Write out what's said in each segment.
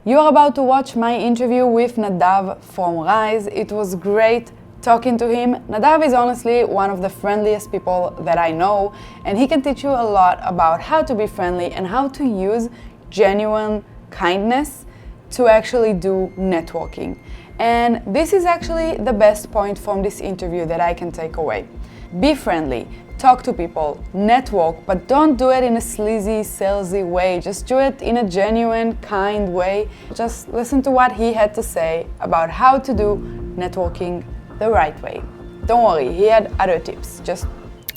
You are about to watch my interview with Nadav from Rise. It was great talking to him. Nadav is honestly one of the friendliest people that I know, and he can teach you a lot about how to be friendly and how to use genuine kindness to actually do networking. And this is actually the best point from this interview that I can take away. Be friendly, talk to people, network, but don't do it in a sleazy, salesy way. Just do it in a genuine, kind way. Just listen to what he had to say about how to do networking the right way. Don't worry, he had other tips. Just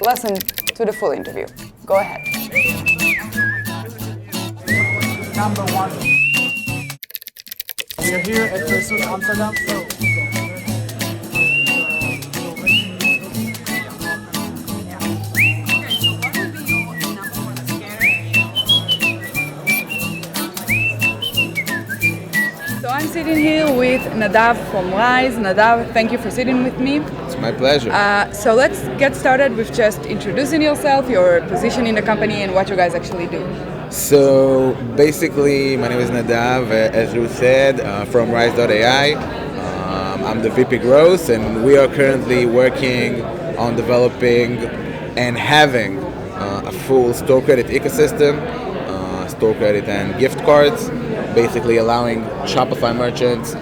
listen to the full interview. Go ahead. Number one. We are here at Pursuit Amsterdam. So I'm sitting here with Nadav from Rise. Nadav, thank you for sitting with me. It's my pleasure. So let's get started with just introducing yourself, your position in the company, and what you guys actually do. So basically, my name is Nadav, as you said, from Rise.ai. I'm the VP Growth, and we are currently working on developing and having a full store credit ecosystem, store credit and gift cards, basically allowing Shopify merchants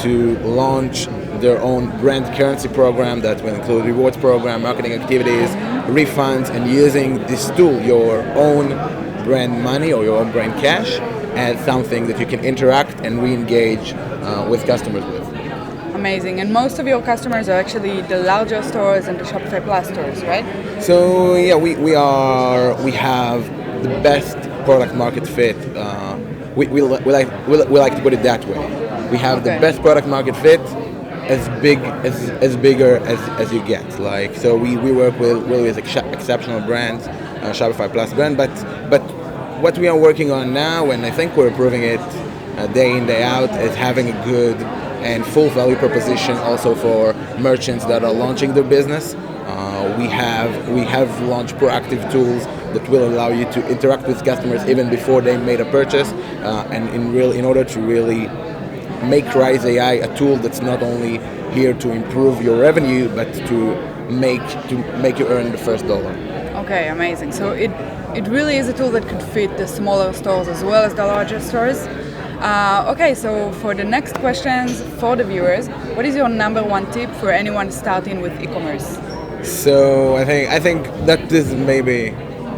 to launch their own brand currency program that will include rewards program, marketing activities, refunds, and using this tool, your own brand money or your own brand cash, as something that you can interact and re-engage with customers with. Amazing. And most of your customers are actually the larger stores and the Shopify Plus stores, right? So yeah, we have the best product market fit. We like to put it that way. We have the best product market fit, as bigger as you get. Like, so we work with exceptional brands, Shopify Plus brand, but what we are working on now, and I think we're proving it day in, day out, is having a good and full value proposition also for merchants that are launching their business. We have launched proactive tools that will allow you to interact with customers even before they made a purchase, and in order to really make Rise AI a tool that's not only here to improve your revenue, but to make you earn the first dollar. Okay, amazing. So it really is a tool that could fit the smaller stores as well as the larger stores. Okay, so for the next questions for the viewers, what is your number one tip for anyone starting with e-commerce? So I think that this maybe,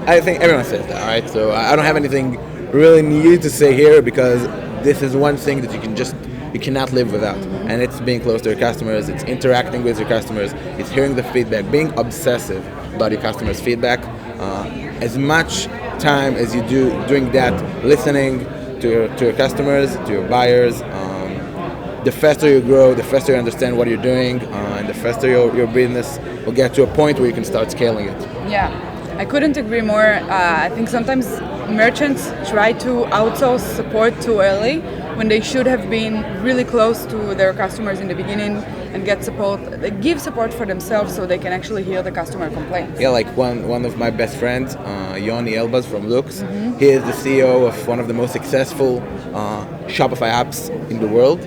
I think everyone says that, right? So I don't have anything really new to say here, because this is one thing that you cannot live without, and it's being close to your customers, it's interacting with your customers, it's hearing the feedback, being obsessive about your customers' feedback. As much time as you do doing that, listening to your customers, to your buyers, the faster you grow, the faster you understand what you're doing, and the faster your business will get to a point where you can start scaling it. Yeah, I couldn't agree more. I think sometimes merchants try to outsource support too early when they should have been really close to their customers in the beginning and get support. They give support for themselves so they can actually hear the customer complaints. Yeah, like one of my best friends, Yoni Elbaz from Lux, he is the CEO of one of the most successful Shopify apps in the world,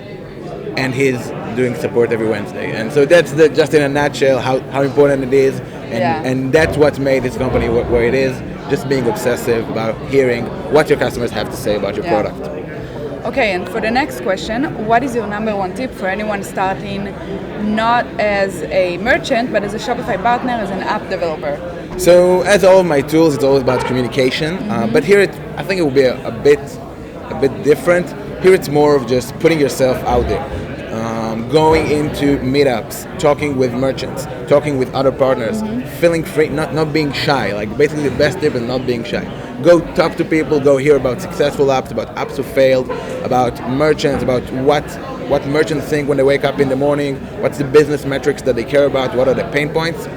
and he's doing support every Wednesday. And so that's just in a nutshell how important it is, and that's what made this company where it is, just being obsessive about hearing what your customers have to say about your product. Okay, and for the next question, what is your number one tip for anyone starting not as a merchant, but as a Shopify partner, as an app developer? So as all of my tools, it's always about communication, but here I think it will be a bit different. Here it's more of just putting yourself out there. Going into meetups, talking with merchants, talking with other partners, feeling free, not being shy. Like, basically the best tip is not being shy. Go talk to people, go hear about successful apps, about apps who failed, about merchants, about what merchants think when they wake up in the morning, what's the business metrics that they care about, what are the pain points.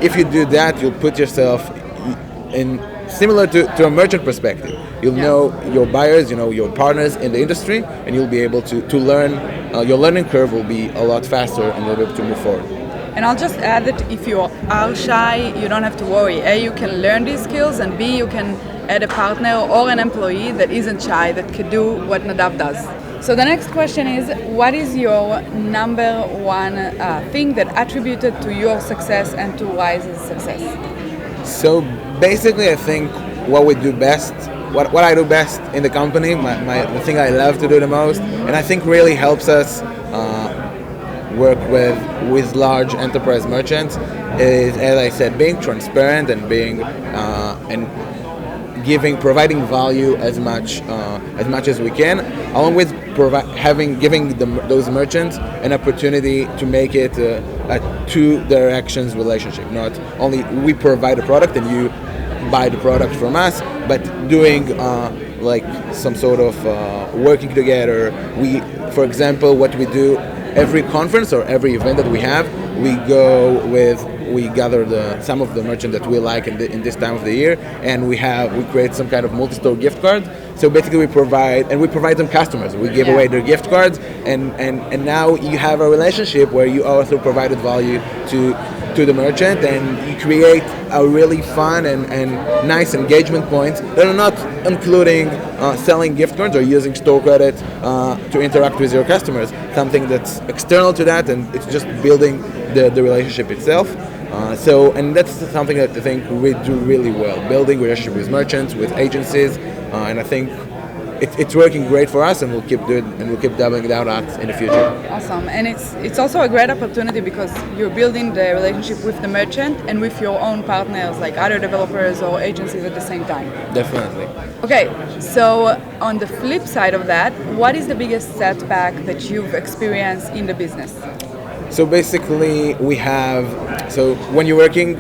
If you do that, you'll put yourself in similar to a merchant perspective. You'll know your buyers, you know your partners in the industry, and you'll be able to learn. Your learning curve will be a lot faster, and you'll be able to move forward. And I'll just add that if you are shy, you don't have to worry. A, you can learn these skills, and B, you can add a partner or an employee that isn't shy, that can do what Nadav does. So the next question is, what is your number one thing that attributed to your success and to Rise's success? So basically, I think what we do best, what I do best in the company, the thing I love to do the most, and I think really helps us work with large enterprise merchants, is, as I said, being transparent and being and providing value as much as we can, along with giving those merchants an opportunity to make it a two directions relationship. Not only we provide a product and you buy the product from us, but doing like some sort of working together. For example, what we do every conference or every event that we have, we gather some of the merchants that we like in this time of the year, and we create some kind of multi-store gift card. So basically we provide them customers. We give away their gift cards, and now you have a relationship where you also provided value to the merchant, and you create a really fun and nice engagement points that are not including selling gift cards or using store credit to interact with your customers. Something that's external to that, and it's just building the relationship itself. And that's something that I think we do really well, building relationship with merchants, with agencies, and I think it's working great for us, and we'll keep doubling down on it in the future. Awesome, and it's also a great opportunity because you're building the relationship with the merchant and with your own partners, like other developers or agencies at the same time. Definitely. Okay, so on the flip side of that, what is the biggest setback that you've experienced in the business? So basically, so when you're working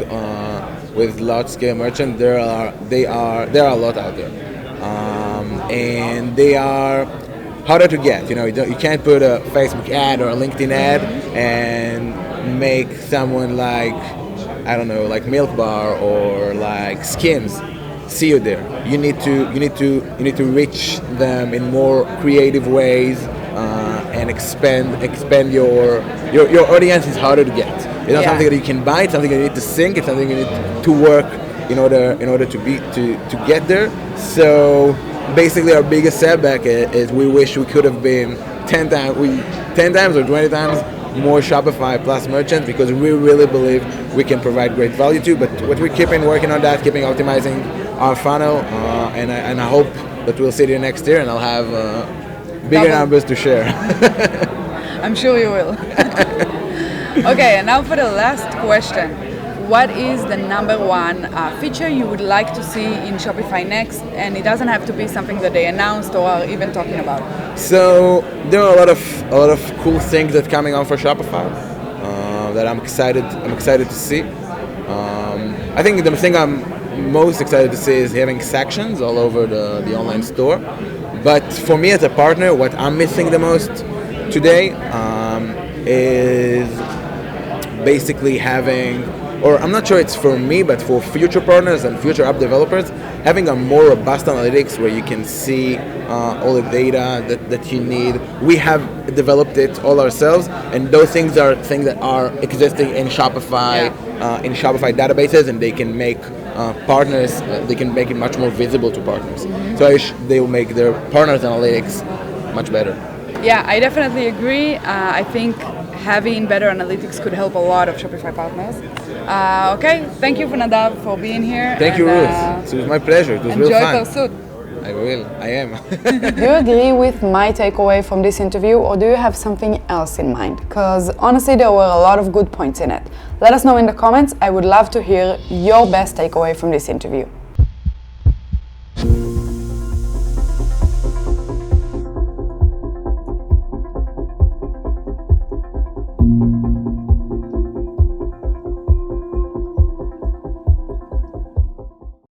with large-scale merchants, there are a lot out there. And they are harder to get. You can't put a Facebook ad or a LinkedIn ad and make someone like, I don't know, like Milk Bar or like Skims see you there. You need to reach them in more creative ways and expand your audience is harder to get. It's not something that you can buy. It's something that you need to think. It's something you need to work in order to get there. So basically, our biggest setback is we wish we could have been 10 times or 20 times more Shopify Plus merchants, because we really believe we can provide great value too. But we're keeping working on that, keeping optimizing our funnel, and I hope that we'll see you next year and I'll have bigger numbers to share. I'm sure you will. Okay, and now for the last question. What is the number one feature you would like to see in Shopify next? And it doesn't have to be something that they announced or are even talking about. So there are a lot of cool things that are coming on for Shopify that I'm excited to see. I think the thing I'm most excited to see is having sections all over the online store. But for me as a partner, what I'm missing the most today is basically having, or I'm not sure it's for me, but for future partners and future app developers, having a more robust analytics where you can see all the data that you need. We have developed it all ourselves, and those things are things that are existing in Shopify, in Shopify databases, and they can make partners, they can make it much more visible to partners. Mm-hmm. So they will make their partners analytics much better. Yeah, I definitely agree. I think having better analytics could help a lot of Shopify partners. Okay, thank you for Nadav for being here. Thank you, Ruth. It was my pleasure. It was real fun. Enjoy Pursuit. I will. I am. Do you agree with my takeaway from this interview, or do you have something else in mind? Because honestly, there were a lot of good points in it. Let us know in the comments. I would love to hear your best takeaway from this interview.